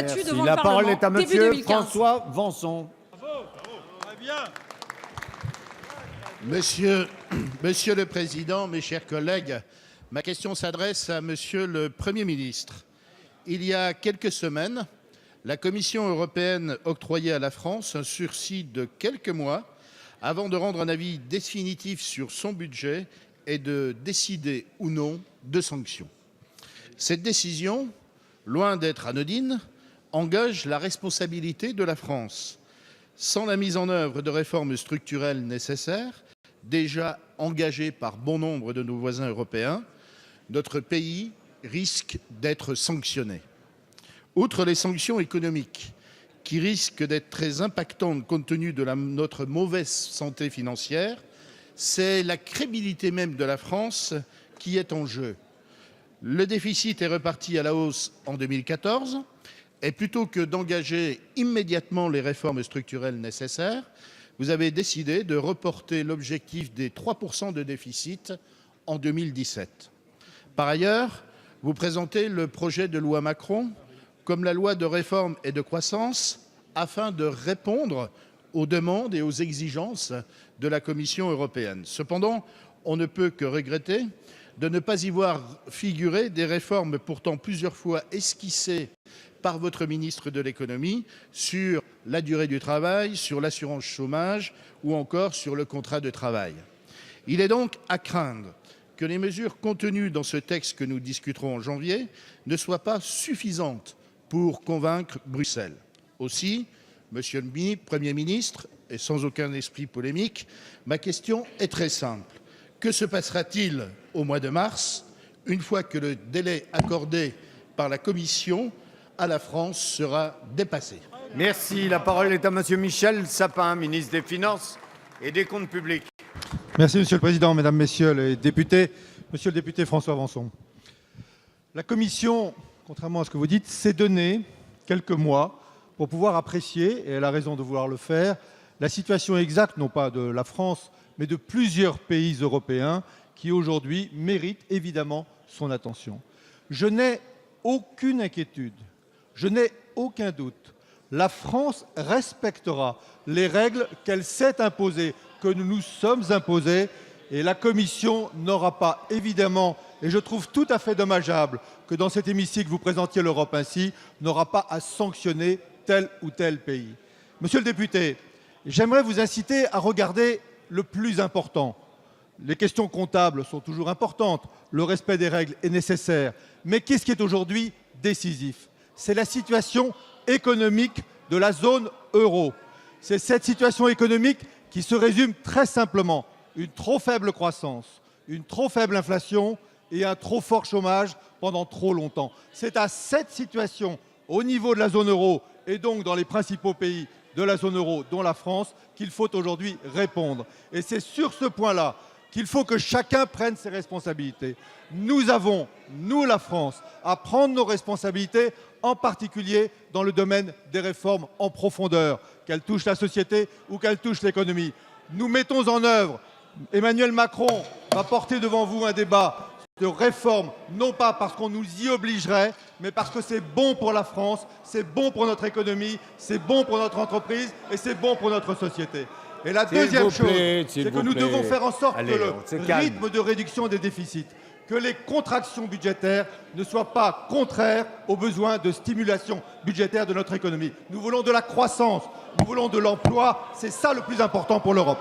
débattu Merci. devant le La Parlement parole est à début monsieur 2015. François Vanson. Monsieur le Président, mes chers collègues, ma question s'adresse à Monsieur le Premier ministre. Il y a quelques semaines, la Commission européenne octroyait à la France un sursis de quelques mois avant de rendre un avis définitif sur son budget et de décider ou non de sanctions. Cette décision, loin d'être anodine, engage la responsabilité de la France. Sans la mise en œuvre de réformes structurelles nécessaires, déjà engagées par bon nombre de nos voisins européens, notre pays risque d'être sanctionné. Outre les sanctions économiques, qui risquent d'être très impactantes compte tenu de notre mauvaise santé financière, c'est la crédibilité même de la France qui est en jeu. Le déficit est reparti à la hausse en 2014 et plutôt que d'engager immédiatement les réformes structurelles nécessaires, vous avez décidé de reporter l'objectif des 3% de déficit en 2017. Par ailleurs, vous présentez le projet de loi Macron comme la loi de réforme et de croissance afin de répondre aux demandes et aux exigences de la Commission européenne. Cependant, on ne peut que regretter de ne pas y voir figurer des réformes pourtant plusieurs fois esquissées par votre ministre de l'économie sur la durée du travail, sur l'assurance chômage ou encore sur le contrat de travail. Il est donc à craindre que les mesures contenues dans ce texte que nous discuterons en janvier ne soient pas suffisantes pour convaincre Bruxelles. Aussi, Monsieur le Premier ministre, et sans aucun esprit polémique, ma question est très simple. Que se passera-t-il au mois de mars, une fois que le délai accordé par la Commission à la France sera dépassé? Merci. La parole est à monsieur Michel Sapin, ministre des Finances et des Comptes publics. Merci, Monsieur le Président, Mesdames, Messieurs les députés. Monsieur le député François Vanson, la Commission, contrairement à ce que vous dites, s'est donné quelques mois pour pouvoir apprécier, et elle a raison de vouloir le faire, la situation exacte, non pas de la France, mais de plusieurs pays européens qui aujourd'hui méritent évidemment son attention. Je n'ai aucune inquiétude, je n'ai aucun doute. La France respectera les règles qu'elle s'est imposées, que nous nous sommes imposées, et la Commission n'aura pas évidemment, et je trouve tout à fait dommageable que dans cet hémicycle vous présentiez l'Europe ainsi, n'aura pas à sanctionner tel ou tel pays. Monsieur le député, j'aimerais vous inciter à regarder le plus important. Les questions comptables sont toujours importantes, le respect des règles est nécessaire, mais qu'est-ce qui est aujourd'hui décisif? C'est la situation économique de la zone euro. C'est cette situation économique qui se résume très simplement une trop faible croissance, une trop faible inflation et un trop fort chômage pendant trop longtemps. C'est à cette situation, au niveau de la zone euro et donc dans les principaux pays de la zone euro, dont la France, qu'il faut aujourd'hui répondre. Et c'est sur ce point-là qu'il faut que chacun prenne ses responsabilités. Nous avons, nous la France, à prendre nos responsabilités, en particulier dans le domaine des réformes en profondeur, qu'elles touchent la société ou qu'elles touchent l'économie. Nous mettons en œuvre, Emmanuel Macron va porter devant vous un débat de réforme, non pas parce qu'on nous y obligerait, mais parce que c'est bon pour la France, c'est bon pour notre économie, c'est bon pour notre entreprise et c'est bon pour notre société. Et la deuxième chose, c'est que nous devons faire en sorte que le rythme de réduction des déficits, que les contractions budgétaires ne soient pas contraires aux besoins de stimulation budgétaire de notre économie. Nous voulons de la croissance, nous voulons de l'emploi, c'est ça le plus important pour l'Europe.